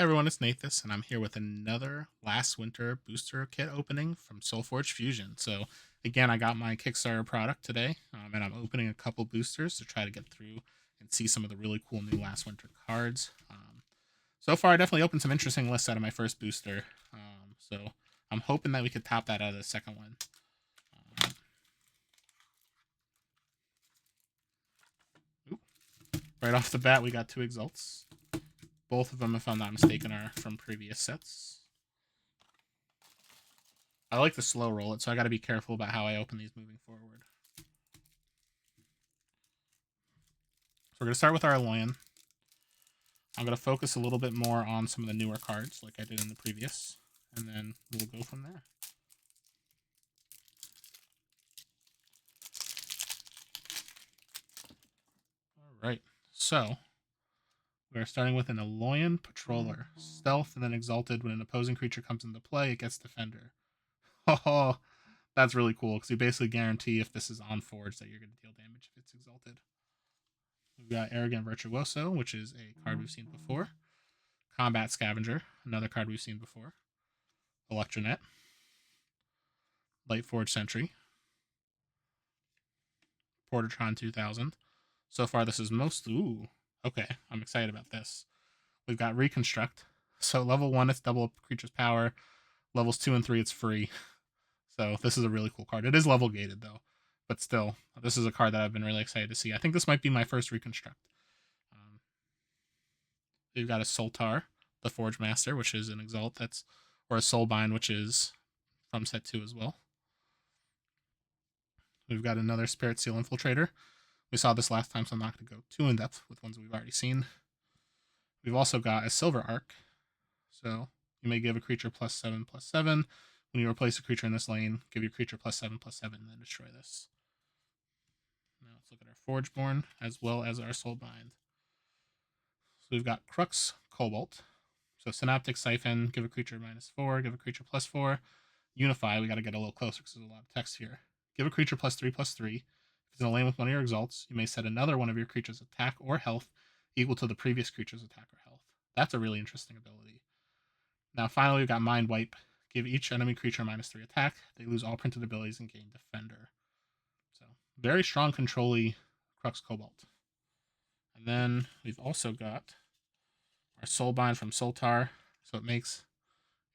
Hey everyone, it's Nathus, and I'm here with another last winter booster kit opening from SolForge Fusion. So again, I got my Kickstarter product today, and I'm opening a couple boosters to try to get through and see some of the really cool new last winter cards. So far, I definitely opened some interesting lists out of my first booster. So I'm hoping that we could top that out of the second one. Right off the bat, we got two Exalts. Both of them, if I'm not mistaken, are from previous sets. I like to slow roll it, so I got to be careful about how I open these moving forward. So we're going to start with our Aloyan. I'm going to focus a little bit more on some of the newer cards, like I did in the previous, and then we'll go from there. All right, so we're starting with an Aloyan Patroller. Stealth and then Exalted. When an opposing creature comes into play, it gets Defender. Oh, that's really cool, because you basically guarantee if this is on Forge that you're going to deal damage if it's Exalted. We've got Arrogant Virtuoso, which is a card we've seen before. Combat Scavenger, another card we've seen before. Electronet. Lightforge Sentry. Portatron 2000. So far, this is most... Ooh, okay, I'm excited about this. We've got Reconstruct. So level 1, it's double a creature's power. Levels 2 and 3, it's free. So this is a really cool card. It is level gated, though. But still, this is a card that I've been really excited to see. I think this might be my first Reconstruct. We've got a Soltar, the Forge Master, which is an Exalt. Or a Soulbind, which is from set 2 as well. We've got another Spirit Seal Infiltrator. We saw this last time, so I'm not going to go too in-depth with ones we've already seen. We've also got a Silver Arc. So you may give a creature +7/+7. When you replace a creature in this lane, give your creature +7/+7 and then destroy this. Now let's look at our Forgeborn as well as our Soulbind. So we've got Crux Cobalt. So Synaptic Siphon, give a creature -4, give a creature +4. Unify, we got to get a little closer because there's a lot of text here. Give a creature +3/+3. If it's in a lane with one of your Exalts, you may set another one of your creature's attack or health equal to the previous creature's attack or health. That's a really interesting ability. Now, finally, we've got Mind Wipe. Give each enemy creature -3 attack. They lose all printed abilities and gain Defender. So, very strong control-y Crux Cobalt. And then we've also got our Soulbind from Soltar. So it makes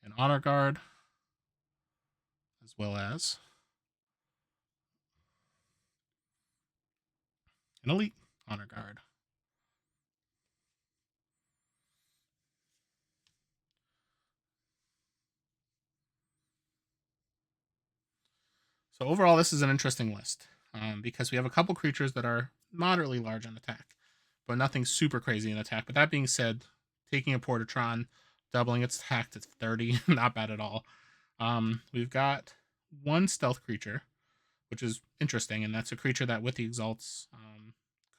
an Honor Guard as well as an Elite Honor Guard. So overall, this is an interesting list because we have a couple creatures that are moderately large on attack, but nothing super crazy in attack. But that being said, taking a Portatron, doubling its attack to 30, not bad at all. We've got one stealth creature, which is interesting, and that's a creature that with the Exalts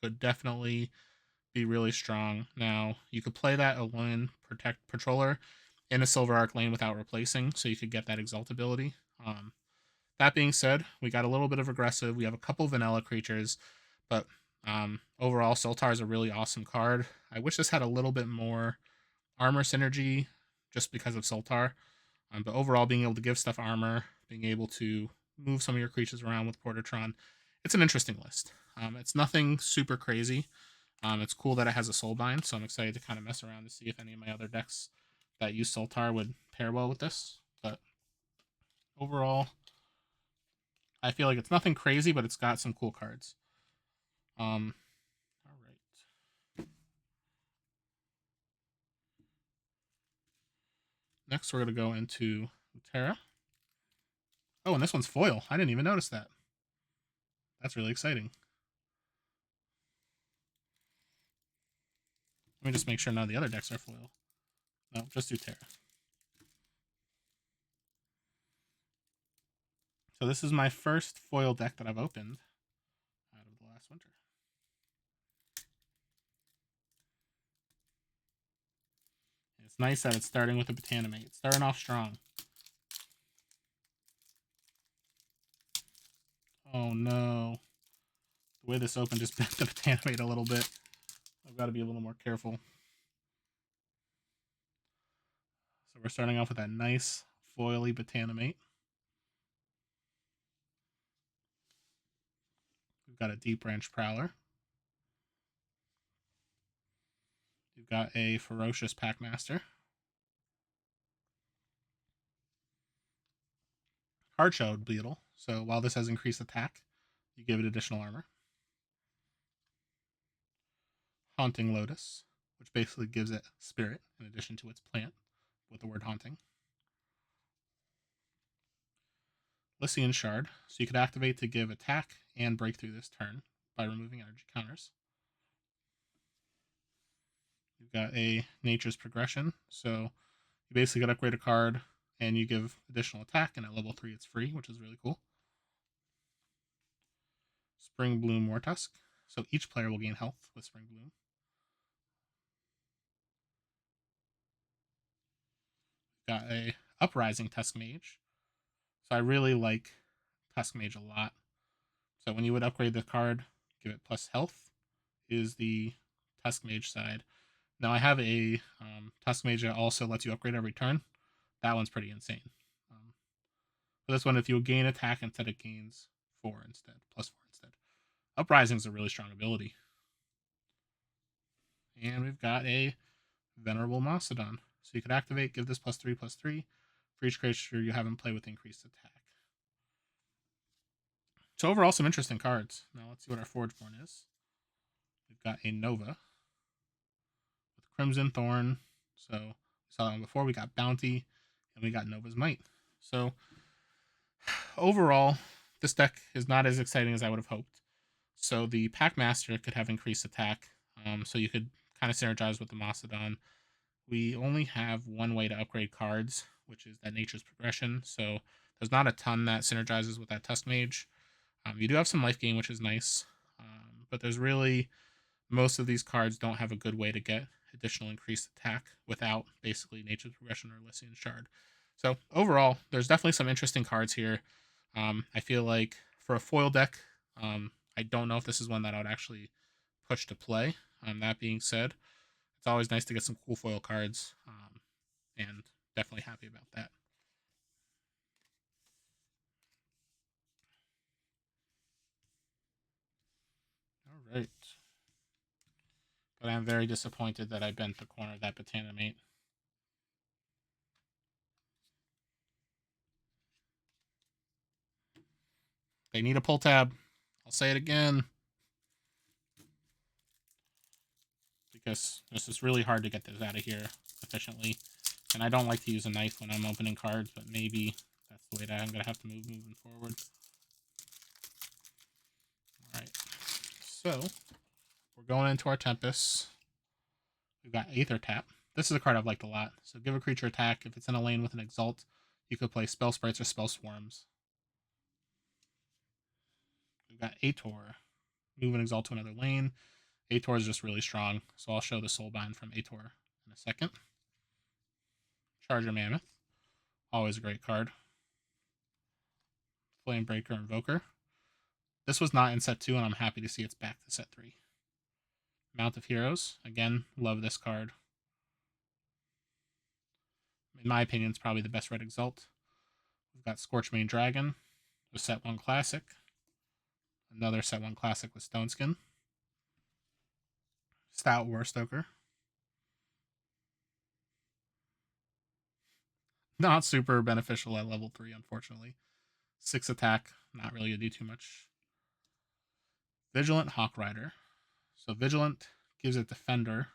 could definitely be really strong. Now, you could play that Alolan Protect Patroller in a Silver Arc lane without replacing, so you could get that Exalt ability. That being said, we got a little bit of aggressive. We have a couple vanilla creatures, but overall, Soltar is a really awesome card. I wish this had a little bit more armor synergy just because of Soltar. But overall, being able to give stuff armor, being able to move some of your creatures around with Portatron, it's an interesting list. It's nothing super crazy. It's cool that it has a Soulbind, so I'm excited to kind of mess around to see if any of my other decks that use Soltar would pair well with this. But overall, I feel like it's nothing crazy, but it's got some cool cards. All right. Next, we're going to go into Terra. Oh, and this one's foil. I didn't even notice that. That's really exciting. Let me just make sure none of the other decks are foil. No, just do Terra. So this is my first foil deck that I've opened out of the last winter. It's nice that it's starting with a Botanimate. It's starting off strong. Oh no. The way this opened just bent the Botanimate a little bit. I've got to be a little more careful. So we're starting off with that nice foily Botanimate. We've got a Deep Branch Prowler. We've got a Ferocious Packmaster. Hard-shelled Beetle. So while this has increased attack, you give it additional armor. Haunting Lotus, which basically gives it spirit in addition to its plant with the word haunting. Lycian Shard, so you could activate to give attack and breakthrough this turn by removing energy counters. You've got a Nature's Progression, so you basically got to upgrade a card and you give additional attack, and at level 3 it's free, which is really cool. Spring Bloom Wartusk, so each player will gain health with Spring Bloom. Got a Uprising Tusk Mage, so I really like Tusk Mage a lot. So when you would upgrade the card, give it plus health, is the Tusk Mage side. Now I have a Tusk Mage that also lets you upgrade every turn. That one's pretty insane. For this one, if you gain attack instead, it gains 4 instead, plus 4 instead. Uprising is a really strong ability. And we've got a Venerable Mastodon. So you could activate, give this +3/+3 for each creature you have in play with increased attack. So overall, some interesting cards. Now let's see what our Forgeborn is. We've got a Nova with Crimson Thorn. So we saw that one before. We got Bounty, and we got Nova's Might. So overall, this deck is not as exciting as I would have hoped. So the Packmaster could have increased attack, so you could kind of synergize with the Mastodon. We only have one way to upgrade cards, which is that Nature's Progression. So there's not a ton that synergizes with that Tusk Mage. You do have some life gain, which is nice, but there's really, most of these cards don't have a good way to get additional increased attack without basically Nature's Progression or Lycian Shard. So overall, there's definitely some interesting cards here. I feel like for a foil deck, I don't know if this is one that I would actually push to play. That being said, it's always nice to get some cool foil cards, and definitely happy about that. All right. But I'm very disappointed that I bent the corner of that Botanimate. They need a pull tab. I'll say it again. Because this is really hard to get those out of here efficiently. And I don't like to use a knife when I'm opening cards, but maybe that's the way that I'm going to have to move moving forward. Alright. So, we're going into our Tempest. We've got Aether Tap. This is a card I've liked a lot. So give a creature attack. If it's in a lane with an Exalt, you could play Spell Sprites or Spell Swarms. We've got Aetor. Move an Exalt to another lane. Aetor is just really strong, so I'll show the Soulbind from Aetor in a second. Charger Mammoth. Always a great card. Flamebreaker Invoker. This was not in set 2, and I'm happy to see it's back to set 3. Mount of Heroes. Again, love this card. In my opinion, it's probably the best red Exalt. We've got Scorchmane Dragon, a set 1 classic. Another set 1 classic with Stoneskin. Stout Warstoker. Not super beneficial at level 3, unfortunately. 6 attack, not really going to do too much. Vigilant Hawk Rider. So Vigilant gives it Defender.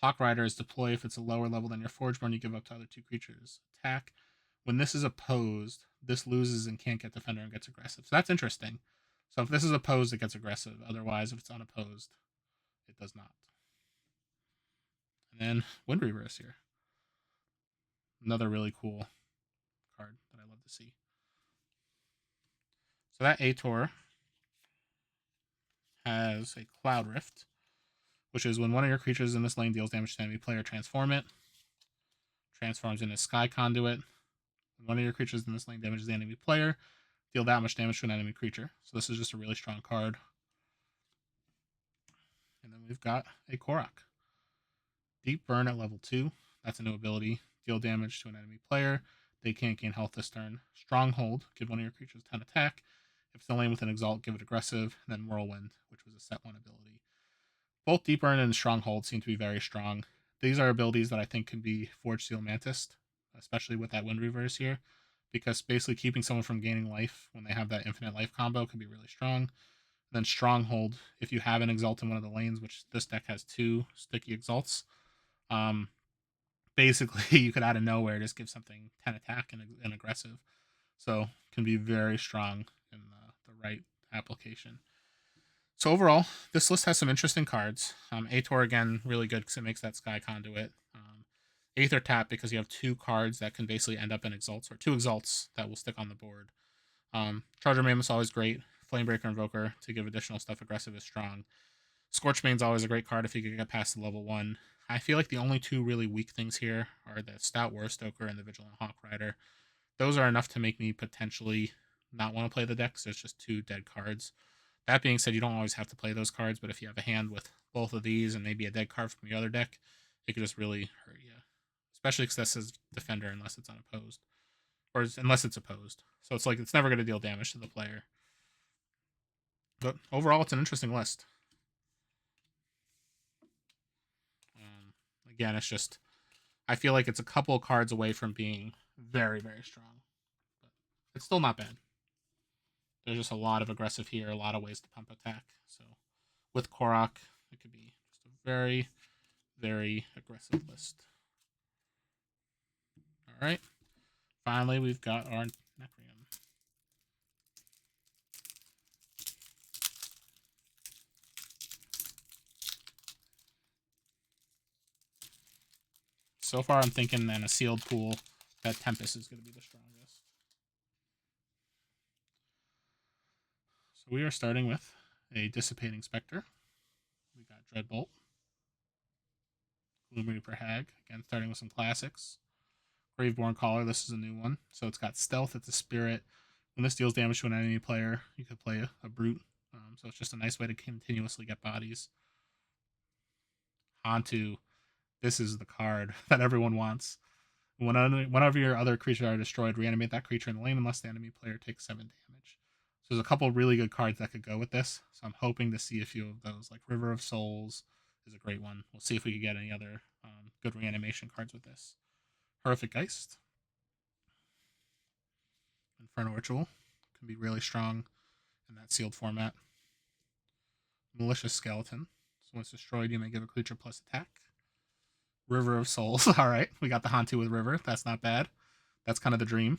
Hawk Rider is deploy if it's a lower level than your Forgeborn, you give up to other 2 creatures. Attack. When this is opposed, this loses and can't get Defender and gets aggressive. So that's interesting. So if this is opposed, it gets aggressive. Otherwise, if it's unopposed, it does not. And then Wind Reverse here. Another really cool card that I love to see. So that Aetor has a Cloud Rift, which is when one of your creatures in this lane deals damage to an enemy player, transform it. Transforms into Sky Conduit. When one of your creatures in this lane damages the enemy player, deal that much damage to an enemy creature. So this is just a really strong card. And then we've got a Korok. Deep Burn at level 2. That's a new ability. deal damage to an enemy player. They can't gain health this turn. Stronghold, give one of your creatures 10 attack. If it's in lane with an Exalt, give it aggressive. And then Whirlwind, which was a set 1 ability. Both Deep Burn and Stronghold seem to be very strong. These are abilities that I think can be Forge Steel Mantis, especially with that Wind Reverse here, because basically keeping someone from gaining life when they have that infinite life combo can be really strong. Then Stronghold, if you have an Exalt in one of the lanes, which this deck has 2 sticky Exalts, basically you could out of nowhere just give something 10 attack and aggressive. So can be very strong in the right application. So overall, this list has some interesting cards. Ator, again, really good because it makes that Sky Conduit. Aether Tap because you have 2 cards that can basically end up in Exalts, or 2 Exalts that will stick on the board. Charger Mammoth's always great. Flamebreaker Invoker to give additional stuff aggressive is strong. Scorchmane's always a great card if you can get past the level 1. I feel like the only 2 really weak things here are the Stout Warstoker and the Vigilant Hawk Rider. Those are enough to make me potentially not want to play the deck because there's just 2 dead cards. That being said, you don't always have to play those cards, but if you have a hand with both of these and maybe a dead card from your other deck, it could just really hurt you. Especially because this is Defender unless it's unopposed. Or unless it's opposed. So it's like it's never going to deal damage to the player. But overall, it's an interesting list. Again, it's just, I feel like it's a couple of cards away from being very, very strong. But it's still not bad. There's just a lot of aggressive here, a lot of ways to pump attack. So with Korok, it could be just a very, very aggressive list. All right. Finally, we've got our Necreum. So far, I'm thinking in a sealed pool that Tempest is going to be the strongest. So we are starting with a Dissipating Spectre. We got Dreadbolt. Gloom Reaper Hag. Again, starting with some classics. Graveborn Caller, this is a new one. So it's got Stealth, it's a spirit. When this deals damage to an enemy player, you could play a Brute. So it's just a nice way to continuously get bodies. Hantu, this is the card that everyone wants. Whenever your other creatures are destroyed, reanimate that creature in the lane unless the enemy player takes 7 damage. So there's a couple really good cards that could go with this. So I'm hoping to see a few of those, like River of Souls is a great one. We'll see if we can get any other good reanimation cards with this. Horrific Geist. Inferno Ritual can be really strong in that sealed format. Malicious Skeleton. So when it's destroyed, you may give a creature plus attack. River of Souls. All right, we got the Hantu with River. That's not bad. That's kind of the dream.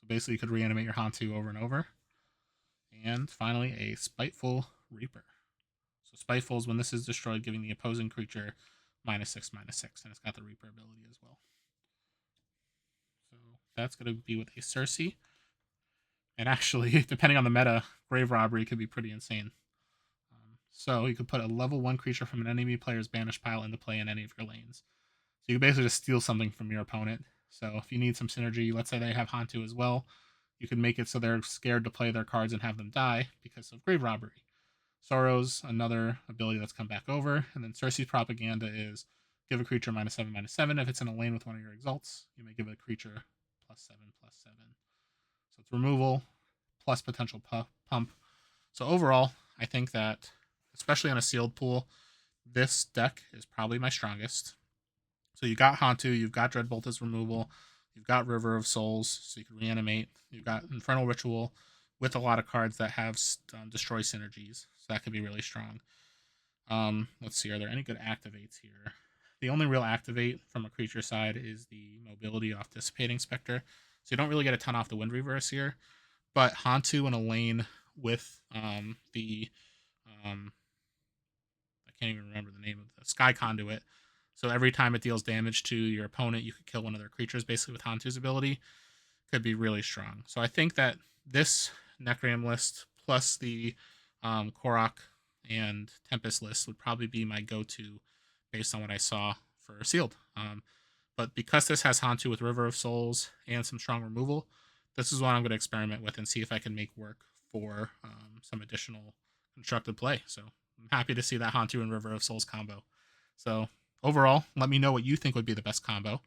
So basically, you could reanimate your Hantu over and over. And finally, a Spiteful Reaper. So Spiteful is when this is destroyed, giving the opposing creature -6/-6, and it's got the Reaper ability as well. So that's going to be with a Cersei. And actually, depending on the meta, Grave Robbery could be pretty insane. So you could put a level 1 creature from an enemy player's banished pile into play in any of your lanes. So you can basically just steal something from your opponent. So if you need some synergy, let's say they have Hantu as well, you can make it so they're scared to play their cards and have them die because of Grave Robbery. Sorrow's another ability that's come back over. And then Cersei's Propaganda is give a creature -7/-7. If it's in a lane with one of your Exalts, you may give a creature +7/+7. So it's removal plus potential pump. So overall, I think that, especially on a sealed pool, this deck is probably my strongest. So you got Hantu, you've got Dreadbolt as removal, you've got River of Souls, so you can reanimate, you've got Infernal Ritual with a lot of cards that have destroy synergies, so that could be really strong. Let's see, are there any good activates here? The only real activate from a creature side is the mobility off Dissipating Spectre, so you don't really get a ton off the Wind Reverse here, but Hantu in a lane with the I can't even remember the name of the Sky Conduit. So every time it deals damage to your opponent, you could kill one of their creatures basically with Hantu's ability. Could be really strong. So I think that this Necreum list plus the Korok and Tempest list would probably be my go-to based on what I saw for sealed. But because this has Hantu with River of Souls and some strong removal, this is what I'm going to experiment with and see if I can make work for some additional constructed play. So I'm happy to see that Hantu and River of Souls combo. So overall, let me know what you think would be the best combo.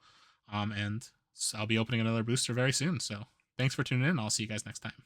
And I'll be opening another booster very soon. So thanks for tuning in. I'll see you guys next time.